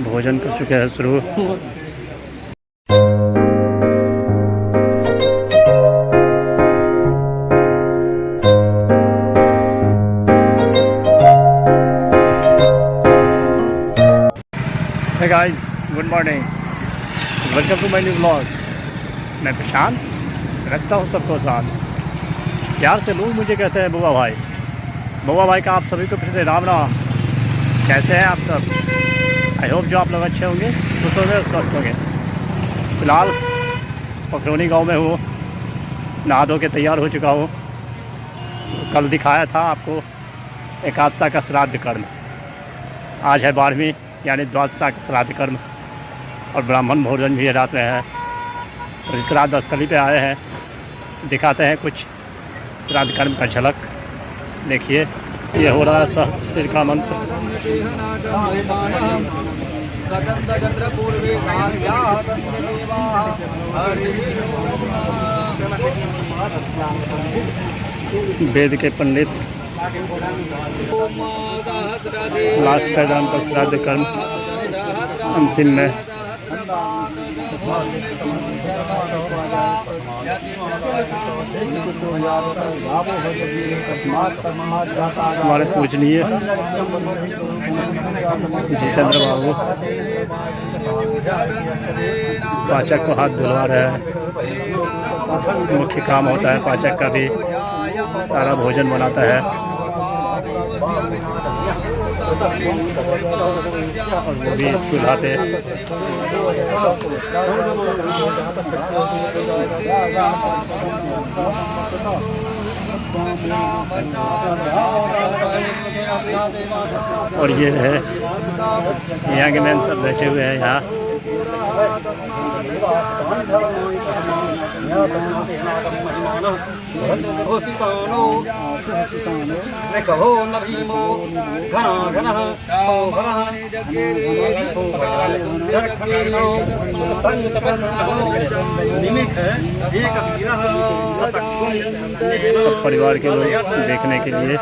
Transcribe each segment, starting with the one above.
भोजन कर चुके हैं शुरू। Hey guys, good morning. Welcome to my new vlog. मैं प्रशांत रखता हूँ सबको साथ। प्यार से लोग मुझे कहते हैं बुआ भाई। बुआ भाई का आप सभी को फिर से राम राम। कैसे हैं आप सब? आई होप जो आप लोग अच्छे होंगे, खुश होंगे, स्वस्थ होंगे। फिलहाल पखरौनी गांव में हूँ, नहा धो के तैयार हो चुका हूँ। तो कल दिखाया था आपको एकादशा का श्राद्ध कर्म। आज है 12वीं यानी द्वादशा का श्राद्ध कर्म और ब्राह्मण भोजन भी रात में है। तो इस श्राद्ध स्थली पे आए हैं, दिखाते हैं कुछ श्राद्ध कर्म का झलक। देखिए ये हो रहा है सहस्त्र सिर का मंत्र। वेद के पंडित लास्ट पैदान पर श्राद्ध कर्म अंतिम में हमारे पूजनीय जितेंद्र बाबू पाचक को हाथ धुलवा रहे हैं। मुख्य काम होता है पाचक का भी, सारा भोजन बनाता है और वो भी इस चूल्हा पे। और ये है यहाँ के मैन सब बैठे हुए हैं यहाँ। सब परिवार के लोग देखने के लिए,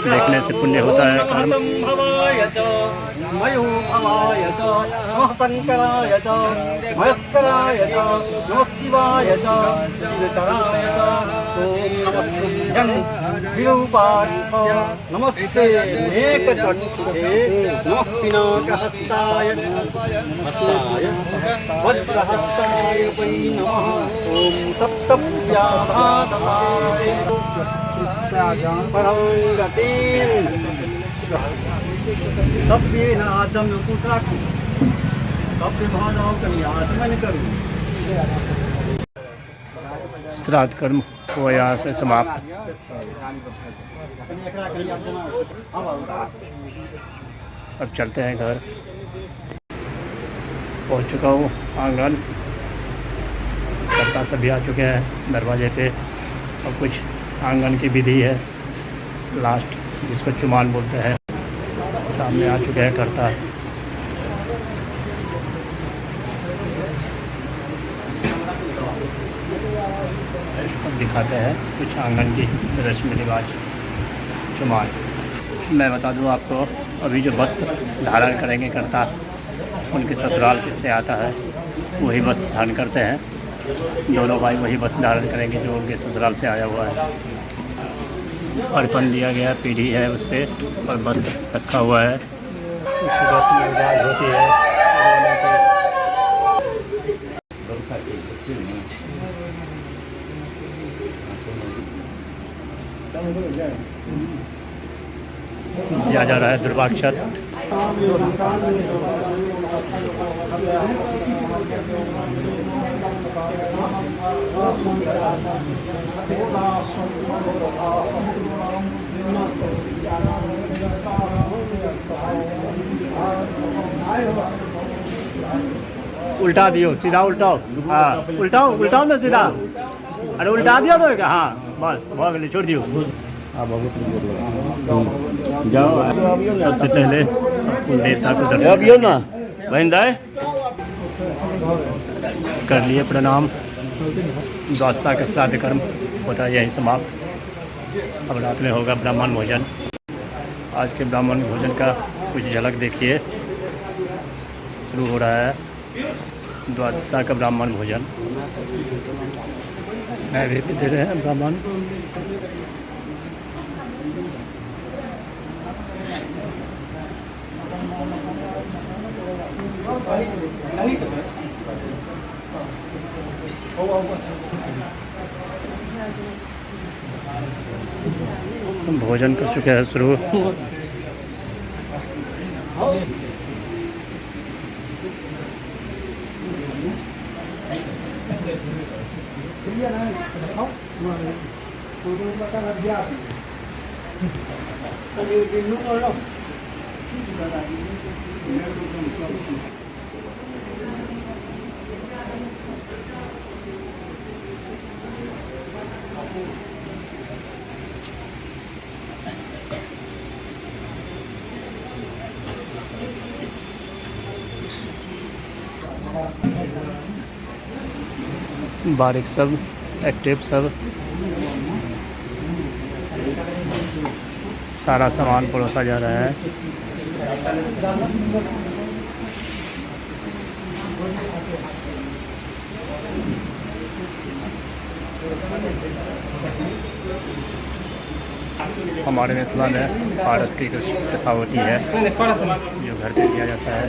देखने से पुण्य होता है कर्म। मयूभवाय च नमः शंकराय च महेश्वराय च नमः शिवाय च शिवतराय च ओम नमस्तेभ्यं विरूपाक्ष नमस्ते मेकचक्षुषे नमः पिनाकहस्ताय वज्रहस्ताय वै नमः ओम सप्तभुजाधारये परंगतिं सभ्य नाचम कुत्राकु सभ्य भावनाओं का आचमन करूं। श्राद्ध कर्म हो यहाँ पे समाप्त। अब चलते हैं घर। पहुँच चुका हूँ आंगन, कर्ता सभी आ चुके हैं दरवाजे पे। और कुछ आंगन की विधि है लास्ट, जिसको चुमान बोलते हैं। सामने आ चुके हैं कर्ता। अब दिखाते हैं कुछ आंगन की रस्म रिवाज चुमान। मैं बता दूं आपको, अभी जो वस्त्र धारण करेंगे कर्ता, उनके ससुराल किससे आता है वही वस्त्र धारण करते हैं। दोनों भाई वही वस्त्र धारण करेंगे जो उनके ससुराल से आया हुआ है। अर्पण दिया गया, पीढ़ी है उस पर और वस्त्र रखा हुआ है। कुछ रस्म रिवाज होती है। दिया जा रहा है दुर्वाक्षत। उल्टा दियो, सीधा उल्टाओ। हाँ उल्टाओ, उल्टाओ ना सीधा। अरे उल्टा दिया तो क्या? हाँ बस बहुत गले छोड़ दियो। सबसे पहले कुल देवता को दर्शन ना कर लिए प्रणाम। द्वादशा का श्राद्ध कर्म होता है यही समाप्त। अब रात में होगा ब्राह्मण भोजन। आज के ब्राह्मण भोजन का कुछ झलक देखिए। शुरू हो रहा है द्वादशा का ब्राह्मण भोजन। नैवेद्य दे रहे हैं ब्राह्मण। भोजन कर चुके हैं शुरू। बारीक सब एक्टिव सब सारा सामान परोसा जा रहा है। हमारे मिथिला में पारस की कुछ प्रथा होती है जो घर पे किया जाता है।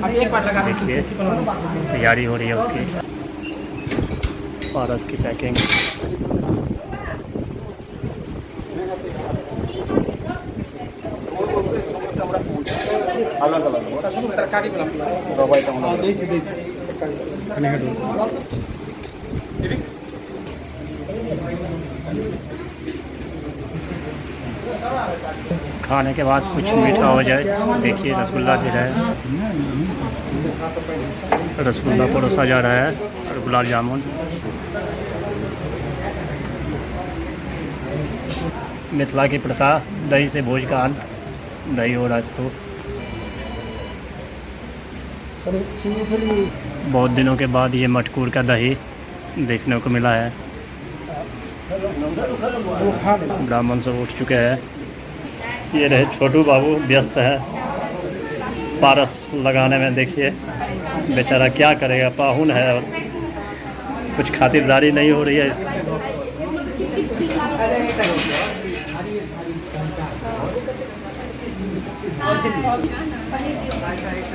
देखिए तैयारी हो रही है उसकी। पारस की पैकिंग। खाने के बाद कुछ मीठा हो जाए। देखिए रसगुल्ला दे रहा है। रसगुल्ला परोसा जा रहा है और गुलाब जामुन। मिथिला की प्रथा दही से भोज का अंत। दही हो रहा है इसको। बहुत दिनों के बाद ये मटकूर का दही देखने को मिला है। ब्राह्मण सब उठ चुके हैं। ये रहे छोटू बाबू व्यस्त है पारस लगाने में। देखिए बेचारा क्या करेगा, पाहुन है और कुछ खातिरदारी नहीं हो रही है इसकी।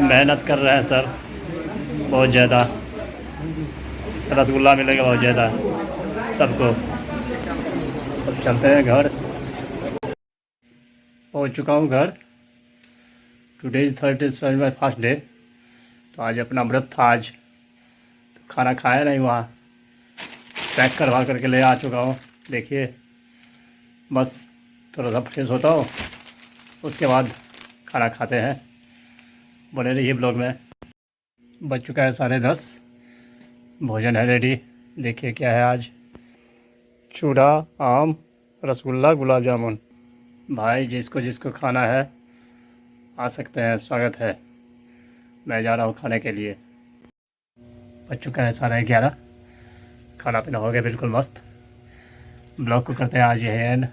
मेहनत कर रहे हैं सर बहुत ज़्यादा। रसगुल्ला मिलेगा बहुत ज़्यादा सबको। अब चलते हैं घर। पहुंच चुका हूं घर। Today is Thursday my first day. तो आज अपना व्रत था। आज तो खाना खाया नहीं, वहाँ पैक करवा करके ले आ चुका हूँ। देखिए बस थोड़ा सा फ्रेश होता हूँ, उसके बाद खाना खाते हैं। बने रहिए ब्लॉग में। बज चुका है 10:30। भोजन है रेडी। देखिए क्या है आज। चूड़ा, आम, रसगुल्ला, गुलाब जामुन। भाई जिसको जिसको खाना है आ सकते हैं, स्वागत है। मैं जा रहा हूँ खाने के लिए। बज चुका है 11:30। खाना पीना हो गया बिल्कुल मस्त। ब्लॉग को करते हैं आज ये एंड।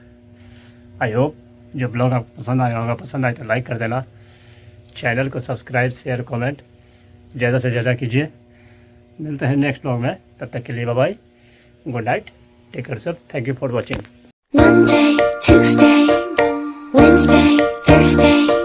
आई होप जो ब्लॉग आपको पसंद आया होगा। पसंद आए तो लाइक कर देना। चैनल को सब्सक्राइब, शेयर, कमेंट ज़्यादा से ज़्यादा कीजिए। मिलते हैं नेक्स्ट ब्लॉग में। तब तक के लिए bye bye, good night, take care yourself. Thank you for watching. Monday, Tuesday, Wednesday, Thursday